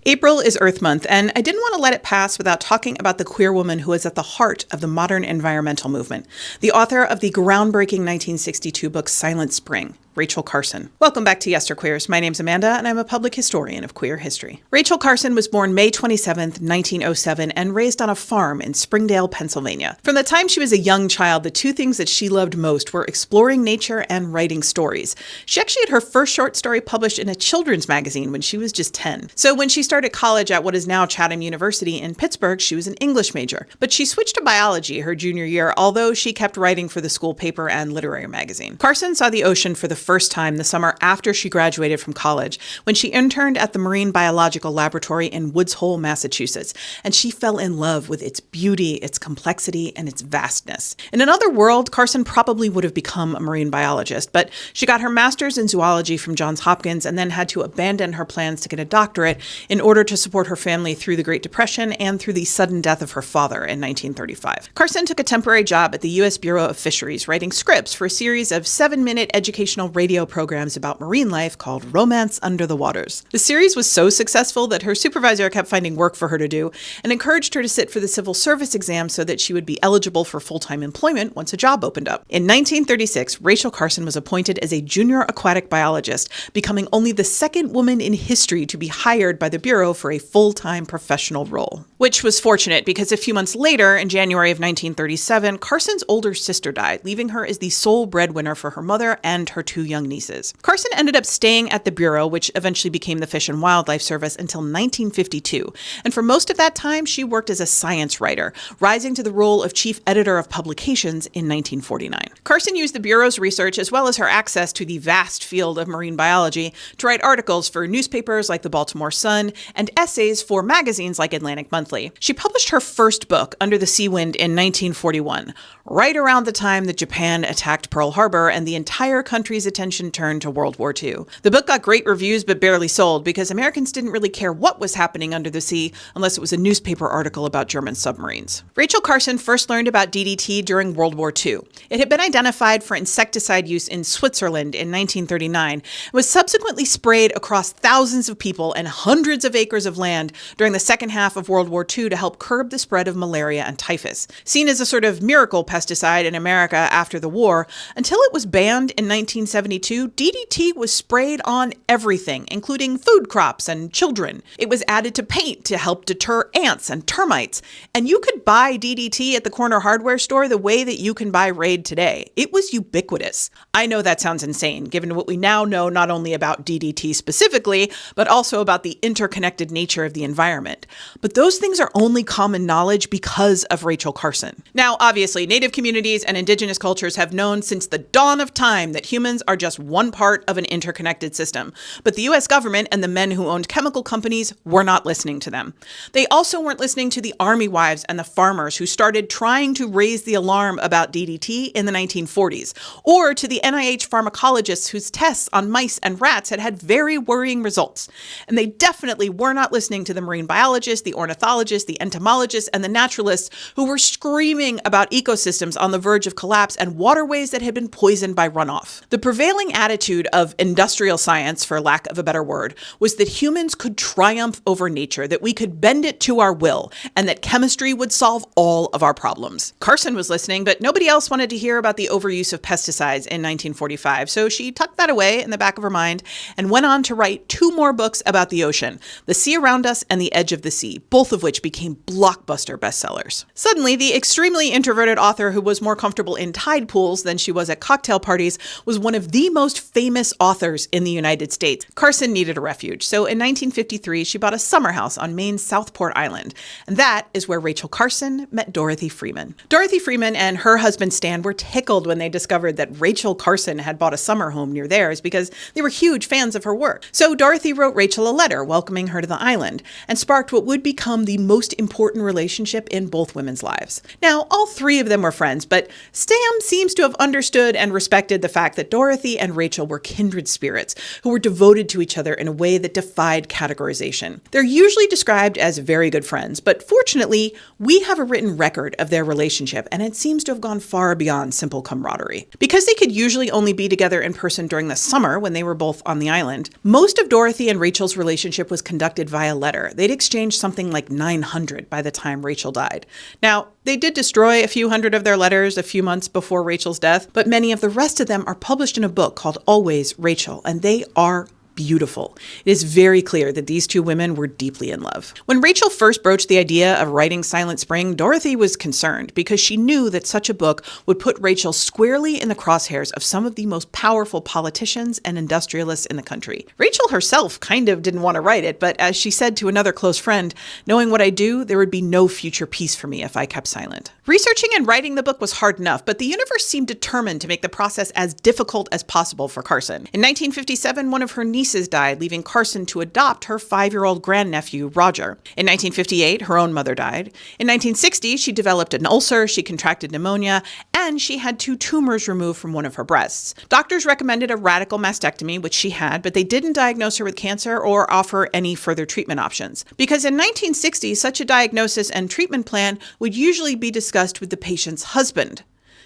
April is Earth Month, and I didn't want to let it pass without talking about the queer woman who is at the heart of the modern environmental movement, the author of the groundbreaking 1962 book Silent Spring, Rachel Carson. Welcome back to Yesterqueers. My name's Amanda, and I'm a public historian of queer history. Rachel Carson was born May 27, 1907, and raised on a farm in Springdale, Pennsylvania. From the time she was a young child, the two things that she loved most were exploring nature and writing stories. She actually had her first short story published in a children's magazine when she was just 10. So when she started college at what is now Chatham University in Pittsburgh, she was an English major. But she switched to biology her junior year, although she kept writing for the school paper and literary magazine. Carson saw the ocean for the first time the summer after she graduated from college, when she interned at the Marine Biological Laboratory in Woods Hole, Massachusetts, and she fell in love with its beauty, its complexity, and its vastness. In another world, Carson probably would have become a marine biologist, but she got her master's in zoology from Johns Hopkins and then had to abandon her plans to get a doctorate in order to support her family through the Great Depression and through the sudden death of her father in 1935. Carson took a temporary job at the U.S. Bureau of Fisheries, writing scripts for a series of 7-minute educational radio programs about marine life called Romance Under the Waters. The series was so successful that her supervisor kept finding work for her to do and encouraged her to sit for the civil service exam so that she would be eligible for full-time employment once a job opened up. In 1936, Rachel Carson was appointed as a junior aquatic biologist, becoming only the second woman in history to be hired by the Bureau for a full-time professional role. Which was fortunate because a few months later, in January of 1937, Carson's older sister died, leaving her as the sole breadwinner for her mother and her two young nieces. Carson ended up staying at the Bureau, which eventually became the Fish and Wildlife Service, until 1952. And for most of that time, she worked as a science writer, rising to the role of chief editor of publications in 1949. Carson used the Bureau's research as well as her access to the vast field of marine biology to write articles for newspapers like the Baltimore Sun and essays for magazines like Atlantic Monthly. She published her first book, Under the Sea Wind, in 1941, right around the time that Japan attacked Pearl Harbor and the entire country's attention turned to World War II. The book got great reviews but barely sold because Americans didn't really care what was happening under the sea unless it was a newspaper article about German submarines. Rachel Carson first learned about DDT during World War II. It had been identified for insecticide use in Switzerland in 1939 and was subsequently sprayed across thousands of people and hundreds of acres of land during the second half of World War II to help curb the spread of malaria and typhus. Seen as a sort of miracle pesticide in America after the war, until it was banned in 1972, DDT was sprayed on everything, including food crops and children. It was added to paint to help deter ants and termites. And you could buy DDT at the corner hardware store the way that you can buy Raid today. It was ubiquitous. I know that sounds insane, given what we now know not only about DDT specifically, but also about the interconnected nature of the environment. But those things are only common knowledge because of Rachel Carson. Now, obviously, Native communities and indigenous cultures have known since the dawn of time that humans are just one part of an interconnected system. But the US government and the men who owned chemical companies were not listening to them. They also weren't listening to the army wives and the farmers who started trying to raise the alarm about DDT in the 1940s, or to the NIH pharmacologists whose tests on mice and rats had very worrying results. And they definitely were not listening to the marine biologists, the ornithologists, the entomologists, and the naturalists who were screaming about ecosystems on the verge of collapse and waterways that had been poisoned by runoff. The prevailing attitude of industrial science, for lack of a better word, was that humans could triumph over nature, that we could bend it to our will, and that chemistry would solve all of our problems. Carson was listening, but nobody else wanted to hear about the overuse of pesticides in 1945, so she tucked that away in the back of her mind and went on to write 2 more books about the ocean, The Sea Around Us and The Edge of the Sea, both of which became blockbuster bestsellers. Suddenly, the extremely introverted author who was more comfortable in tide pools than she was at cocktail parties was one of the most famous authors in the United States. Carson needed a refuge, so in 1953 she bought a summer house on Maine's Southport Island, and that is where Rachel Carson met Dorothy Freeman. Dorothy Freeman and her husband Stan were tickled when they discovered that Rachel Carson had bought a summer home near theirs because they were huge fans of her work. So Dorothy wrote Rachel a letter welcoming her to the island and sparked what would become the most important relationship in both women's lives. Now, all 3 of them were more friends, but Sam seems to have understood and respected the fact that Dorothy and Rachel were kindred spirits who were devoted to each other in a way that defied categorization. They're usually described as very good friends, but fortunately, we have a written record of their relationship, and it seems to have gone far beyond simple camaraderie. Because they could usually only be together in person during the summer when they were both on the island, most of Dorothy and Rachel's relationship was conducted via letter. They'd exchanged something like 900 by the time Rachel died. Now, they did destroy a few hundred of their letters a few months before Rachel's death, but many of the rest of them are published in a book called Always Rachel, and they are beautiful. It is very clear that these two women were deeply in love. When Rachel first broached the idea of writing Silent Spring, Dorothy was concerned because she knew that such a book would put Rachel squarely in the crosshairs of some of the most powerful politicians and industrialists in the country. Rachel herself kind of didn't want to write it, but as she said to another close friend, knowing what I do, there would be no future peace for me if I kept silent. Researching and writing the book was hard enough, but the universe seemed determined to make the process as difficult as possible for Carson. In 1957, one of her nieces died, leaving Carson to adopt her 5-year-old grandnephew, Roger. In 1958, her own mother died. In 1960, she developed an ulcer, she contracted pneumonia, and she had 2 tumors removed from one of her breasts. Doctors recommended a radical mastectomy, which she had, but they didn't diagnose her with cancer or offer any further treatment options. Because in 1960, such a diagnosis and treatment plan would usually be discussed with the patient's husband.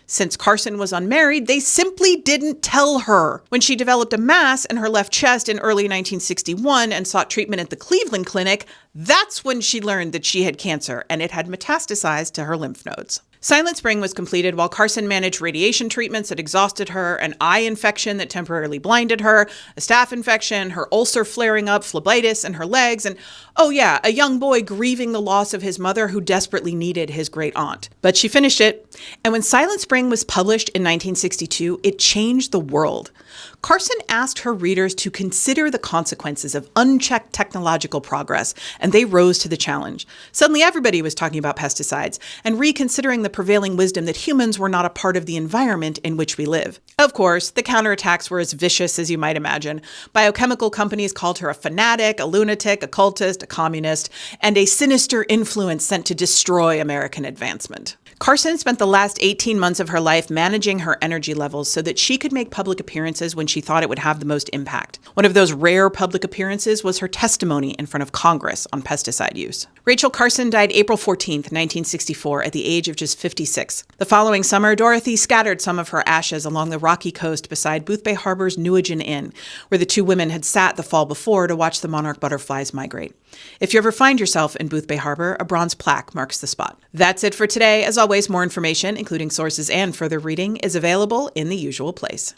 Since Carson was unmarried, they simply didn't tell her. When she developed a mass in her left chest in early 1961 and sought treatment at the Cleveland Clinic, that's when she learned that she had cancer and it had metastasized to her lymph nodes. Silent Spring was completed while Carson managed radiation treatments that exhausted her, an eye infection that temporarily blinded her, a staph infection, her ulcer flaring up, phlebitis in her legs, and oh yeah, a young boy grieving the loss of his mother who desperately needed his great aunt. But she finished it, and when Silent Spring was published in 1962, it changed the world. Carson asked her readers to consider the consequences of unchecked technological progress, and they rose to the challenge. Suddenly everybody was talking about pesticides and reconsidering the prevailing wisdom that humans were not a part of the environment in which we live. Of course, the counterattacks were as vicious as you might imagine. Biochemical companies called her a fanatic, a lunatic, a cultist, a communist, and a sinister influence sent to destroy American advancement. Carson spent the last 18 months of her life managing her energy levels so that she could make public appearances when she thought it would have the most impact. One of those rare public appearances was her testimony in front of Congress on pesticide use. Rachel Carson died April 14, 1964, at the age of just 56. The following summer, Dorothy scattered some of her ashes along the rocky coast beside Boothbay Harbor's Newingen Inn, where the two women had sat the fall before to watch the monarch butterflies migrate. If you ever find yourself in Boothbay Harbor, a bronze plaque marks the spot. That's it for today. As always, more information, including sources and further reading, is available in the usual place.